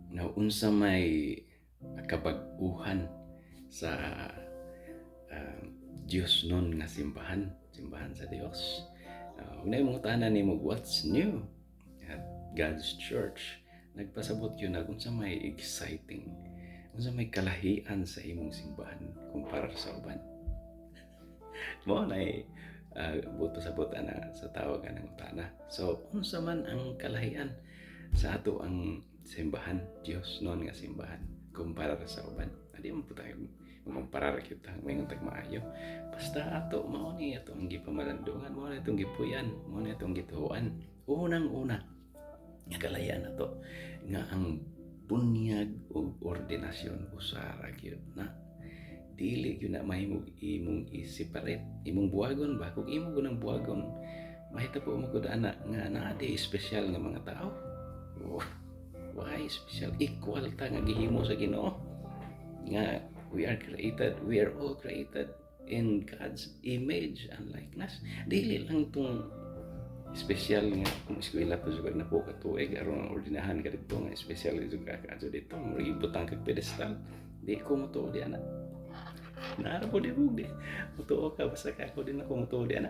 na unsa may kabag-uhan sa ah, Diyos nun nga simbahan sa Dios. Unay mong tanan nimo, what's new at God's Church? Nagpasabot yun na unsa may exciting, unsa may kalahian sa imong simbahan kumpara sa uban. Mo na buto sa buta na sa tawag ng utana. So unsa man ang kalahian sa ato ang simbahan, Dios noon nga simbahan kumpara sa uban. Adi man po tayo kumpara kita may tag maayo. Basta ato mao ni ato ang gipamalandungan, mao ni atong gipuyan, mao ni atong gituhuan. Unang-una nga kalahian nato nga ang bunyag o ordinasyon usara gyud na dili yun na mahimong imong i-separate imong buwagon ba kung imo gunang buwagon mahita po mo gud ana nga naa di special nga mga tao. Oh, why special? Equal ta nga gihimo sa Ginoo nga we are all created in God's image and likeness. Dili lang tong special nga kung eskwela pa sugad na po katuig aron ordinahan ka dito nga special jud ka kadto dito mo ibutang kag pedestal. Di ko mo to di ana. Nara po di bugdi. Mutuo ka basta ka ako din ako mutuo di ana.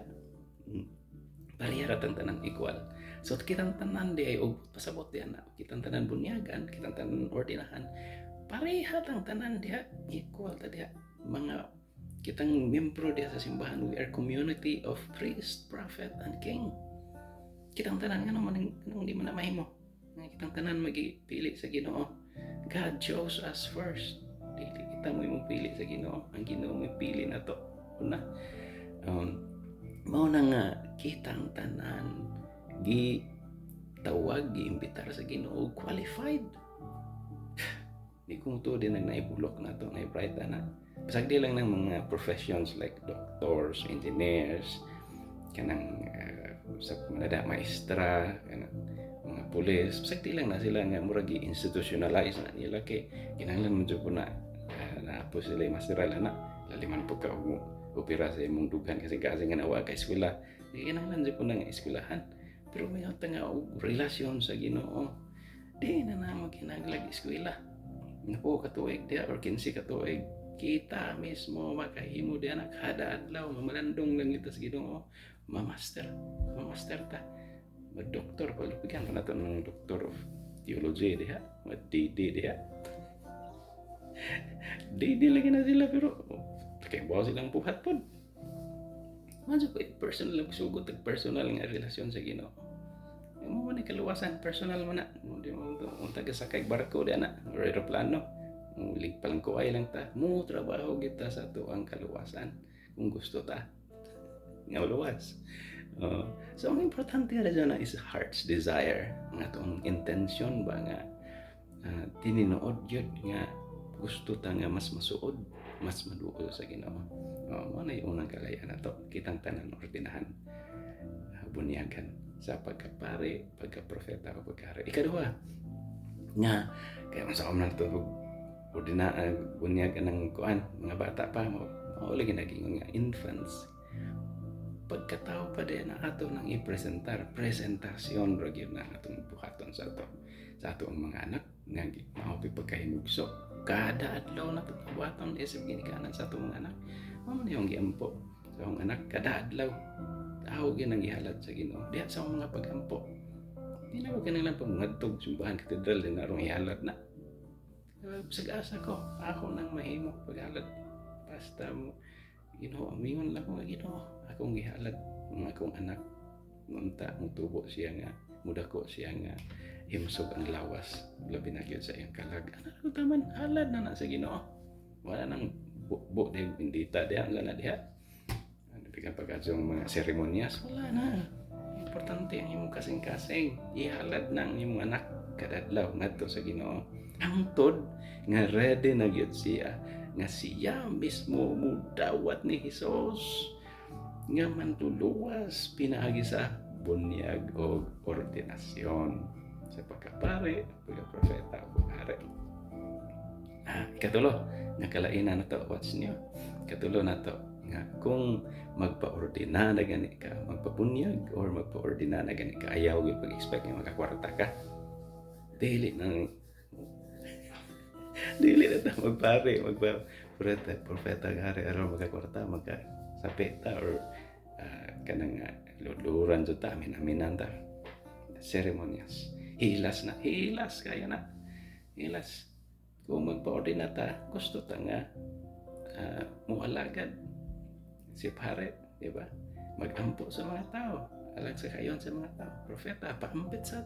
Parehara tanan equal. So kitang tanan di ay og pasabot di ana. Kitang tanan bunyagan, kitang tanan ordinahan. Pareha lang tanan diha equal ta diha. Mga kitang membro diha sa simbahan, we are community of priest, prophet and king. Kitang tanan nga naman nung di man na mahimo. Kitang tanan magipili sa Ginoo. God chose us first. Dili kita mo imong pili sa Ginoo, ang Ginoo mo pili na to. Una, mao na nga kitang tanan tawag giimbitar sa Ginoo qualified. Di kung to din naibulok na to na bright na. Basag di lang ng mga professions like doctors, engineers, kanang sa manada maestra, kanang mga pulis, basag di lang na sila nga murag institutionalize na nila kay kinahanglan mo jud na po sila yung masteral na laliman po ka opera sa imong dugan kasi nga nawa ka eskwela di kinahanglan jud po nang eskwelahan pero may nga relasyon sa Ginoo di na kinahanglan eskwela na po katuig diya or 15 katuig kita mismo makahimo diya na kada adlaw mamalandong lang kita sa Ginoo mamaster ta mag-doktor paglupigan pa nato ng Doctor of Theology diya mag-DD diya di lagi na sila pero kay bawa silang buhat po madyo po personal lang sugot at personal nga relasyon sa Ginoo mo man kaluwasan personal mo na di mo taga sakay barko di ana or aeroplano lig palang kuway lang ta mo trabaho kita sa tuang kaluwasan kung gusto ta nga luwas so ang importante ra dyan is heart's desire nga tong intention ba nga tininood yun nga gusto ta nga mas masuod, mas maduol sa Ginoo. Mo na yung unang kalayan na to, kitang tanan ordinahan, bunyagan sa pagkapare, pagkaprofeta o pagkari. Ikaduha, nga, kaya masakam na ito, bunyagan ng kuan, mga bata pa, maulagi naging nga infants. Pagkatao pa din na ato nang presentasyon, ragyan na atong buhaton sa atong mga anak, nga maupi pagkahimugso. Kada adlaw na pagkabuhaton isip ginikanan sa atong mga anak mao na yung giampo sa akong anak kada adlaw tao ginang gihalad sa Ginoo diha sa mga pagampo di na ko kinahanglan pag ngadtog simbahan katedral din narong ihalad na sagasa ko ako nang mahimo paghalad basta mo Ginoo mingon lang ko Ginoo akong gihalad ang akong anak munta mutubo siya nga mudako siya nga himsog ang lawas labi na gyud sa iyang kalag ano taman halad na sa Ginoo wala nang bukbok de bindita diha nga na diha ano bigan pagkadsong mga seremonyas wala na importante ang imong kasing-kasing ihalad nang imong anak kada adlaw ngadto sa Ginoo hangtod nga ready na gyud siya nga siya mismo mudawat ni Hesus nga mantuluwas pinaagi sa bunyag o ordinasyon sa pagkapare, pagkaprofeta o pagkari. Ikatulo, nakalainan na to, what's new? Ikatulo na to, nga kung magpa-ordina na gani ka, magpabunyag or magpa-ordina na gani ka, ayaw yung pag-expect nga makakwarta ka. Dili nang Dili na ta magpare, propeta gari aron magkakwarta, magkasapita or kanang luduran jud ta, aminan ta. Ceremonies. Hilas kaya na. Hilas. Kung magpa-ordinate ta, gusto ta nga mualagad si pare, di ba? Magampo sa mga tao, alag sa kayon sa mga tao. Propeta, paambit sa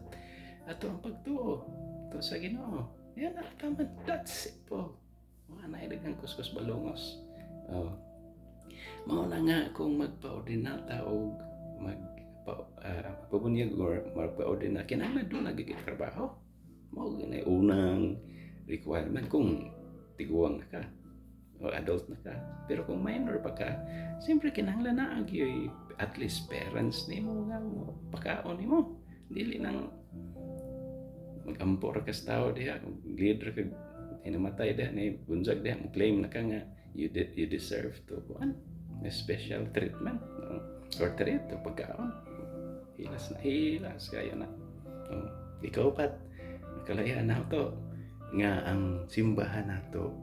ato ang pagtuo to sa Ginoo. Yan ang taman. That's it po. Mga naidagang kuskus balungos. Oh. Mauna nga kung magpa-ordinata o pabunyag or magpa-ordinata, kinahanglan doon nagiging-trabaho. Mao ganay unang requirement kung tiguang na ka o adult na ka. Pero kung minor pa ka, siyempre kinahanglan na ang at least parents nimo nga mo pakaon nimo. Dili nang mag-ampor ka sa tao diha, leader ka hinamatay diha, ni bunjag diha, claim na ka nga you deserve to a special treatment or treat to pagkaon. Hilas kayo na. Ikaw pat nakalayaan na to nga ang simbahan nato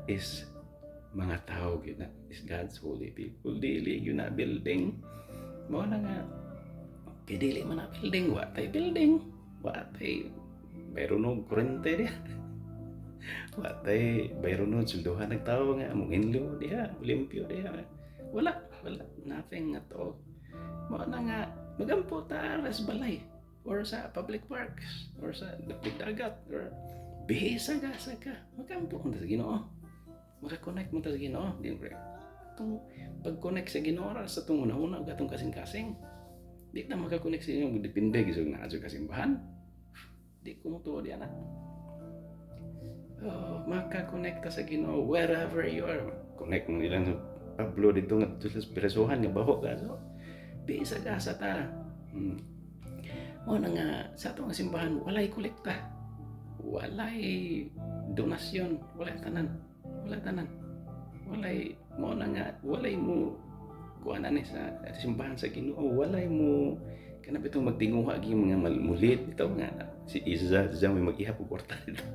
is mga tao gyud na, is God's holy people. Dili yun na building mo na nga, dili man na building, wa tay bayro no kurente diha, wa tay bayro no sulduhan ng tao nga among inlo diha, limpyo diha, wala nothing at all. Mo na nga magampo ta sa balay or sa public parks or sa dagat or bihisa ka magampo ta sa Ginoo, maka-connect mo ta sa Ginoo. Itong pag-connect sa Ginoo sa itong una-una gatong kasing-kasing, di na maka-connect sa Ginoo, depende gisog na adyo kasimbahan, di kumutuo diyan na. Maka-connect ta sa Ginoo wherever you are. Connect mo ilang Pablo dito nga sa pirasuhan nga baho ka, so bisa gasa ta. Mo na nga sa atong simbahan walay kolekta, walay donasyon, walay tanan, walay mo na nga, walay mo kuanan ni sa simbahan sa Ginoo, walay mo kana bitong magtinguha gi mga mulit ito nga si Iza may mag-ihap og kwarta dito.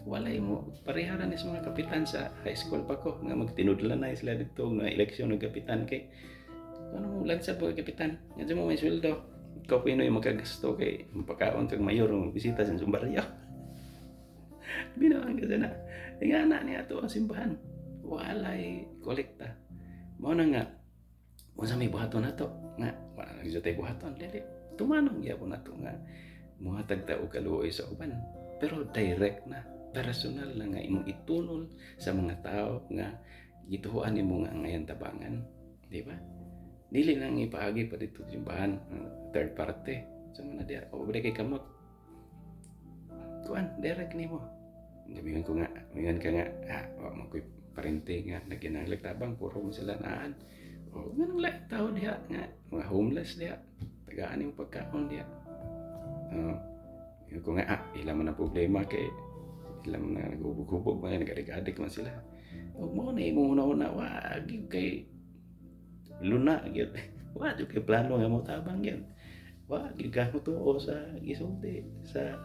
Walay mo pareharan ni sa mga kapitan sa high school pa ko nga magtinudlan na sila dito nga eleksyon ng kapitan, kay ano mo lansa po kapitan nga mo may sweldo, ikaw pinoy magkagasto kay mapakaon kag mayor ng bisita sa Sumbaryo. Binawan ka na nga na niya ito ang simbahan, walay kolekta. Mao na nga mo sa may buhaton nato nga wala na tay buhaton, dili tumanong gyapon nato nga muhatag ta og kaluoy sa uban, pero direct na personal na nga imong itunol sa mga tao nga gituhuan nimo nga ngayon tabangan, di ba? Dili nang ipaagi pa dito simbahan third party sa mga diya o kay kamot kuan direct nimo. Mingon ko nga, mingon ka nga wa man koy parente nga naginanglag tabang puro mo sila naan o ganang lain tao diha nga mga homeless diha tagaan yung pagkaon diha. Mingon ko nga ilang man ang problema kay ilang na nagubog-hubog man nagadik-adik man sila. Huwag mo na imong una-una wag kay luna gyud, wag kay plano nga mo tabang gyud, wag ka mo tuo sa gisulti sa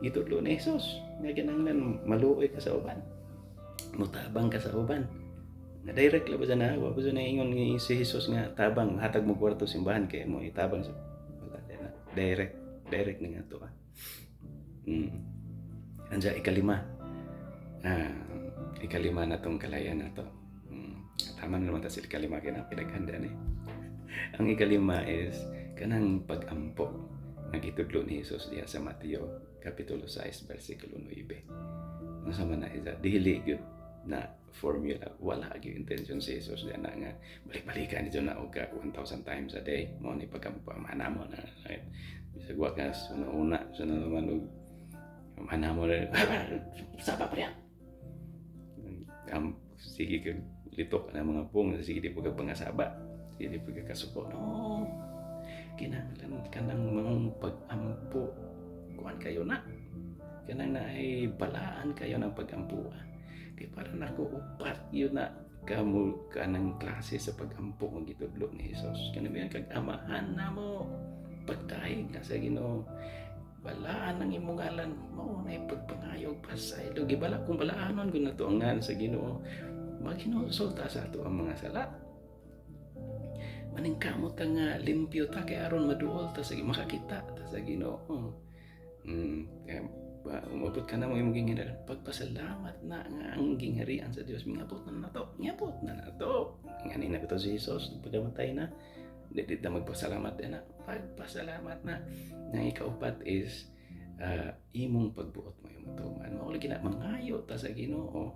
gitudlo ni Jesus nga kinahanglan maluoy ka sa uban, mutabang ka sa uban nga direct la ba na wa ba na ingon ni si Jesus nga tabang hatag mo kwarto simbahan kay mo itabang sa direct na nga to. Anja ikalima na tong kalayan na to. Tama na naman ta sila ikalima kaya na pinaghanda ni. Ang ikalima is kanang pag-ampo na gitudlo ni Jesus diha sa Mateo Kapitulo 6 versikulo 9. Unsa man na isa dili gyud na formula, wala gyud intention si Jesus diha na nga balik-balikan dito na og 1,000 times a day mo ni pag-ampo manamo na bisag wa ka una naman og manamo na saba pa yan. Sige ka litok na mga pong, sige di pagka pangasaba, sige di pagka kasuko. No, kinahanglan kanang mga pag-ampo kuan kayo na, kanang na ay balaan kayo ng pag-ampo. Kaya para nako upat yun na kamo kanang klase sa pag-ampo ng gitudlo ni Jesus. Kanang yan kag amahan na mo pagtahig na sa Ginoo. balaan ang imong ngalan mao na pagpangayo pasaylo gibala kung balaanon kun nato ang ngalan sa Ginoo maghinusulta sa ato ang mga sala maningkamot ta nga limpyo ta kay aron maduol ta sa makakita ta sa Ginoo. Kaya umabot ka na mo imong gingharian pagpasalamat na nga ang gingharian sa Dios mingabot na nato ngani na to si Jesus pagkamatay na dili ta magpasalamat na pagpasalamat na nga ikaupat is imong pagbuot mo yung matuman mao lagi na mangayo ta sa Ginoo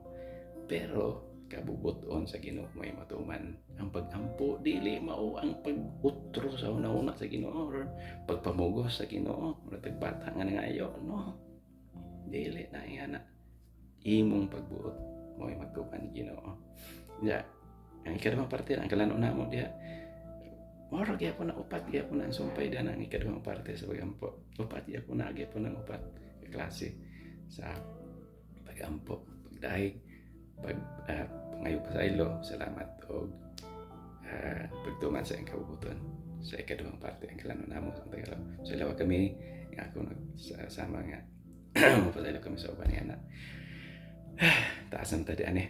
pero kabubuton sa Ginoo mo yung matuman ang pagampo dili mao ang pag-utro sa una-una sa Ginoo or pagpamugos sa Ginoo mura tagbata nga nangayo no dili na ihana imong pagbuot mo yung matuman Ginoo ya ang ikaduhang parte ang kalano namo diha moro gyapon na upat gyapon na ang sumpay diha ang ikaduhang parte sa pagampo upat gyapon na gyapon ang upat ka klase sa pagampo pagdahig pangayo pasaylo salamat o pagtuman sa iyang kabubuton sa ikaduhang parte ang kalano namo sa Tagalog so lawa kami nga ako nagsasama nga mapasaylo kami sa uban nga na taasan tadi ani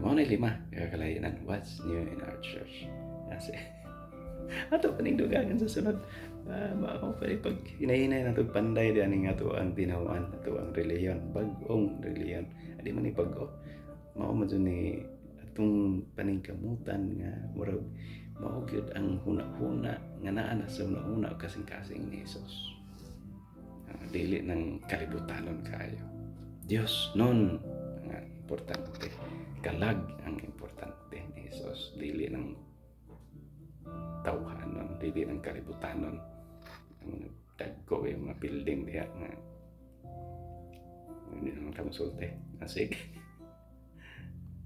mao na 5 kakalayanan what's new in our church kasi ato paningdugangan sa sunod mao pa pag hinahinay na to panday di ani nga to ang tinawan ato ang reliyon bag-ong reliyon adi man ni bag-o mao man ni atong paningkamutan nga murag mao gyud ang hunahuna nga naa na sa hunahuna kasing-kasing ni Jesus dili ng kalibutanon kayo Dios non ang importante kalag ang importante ni Jesus dili ng tawhanon dili ng kalibutanon ang dagko yung mga building diha nga hindi naman kamusulte asig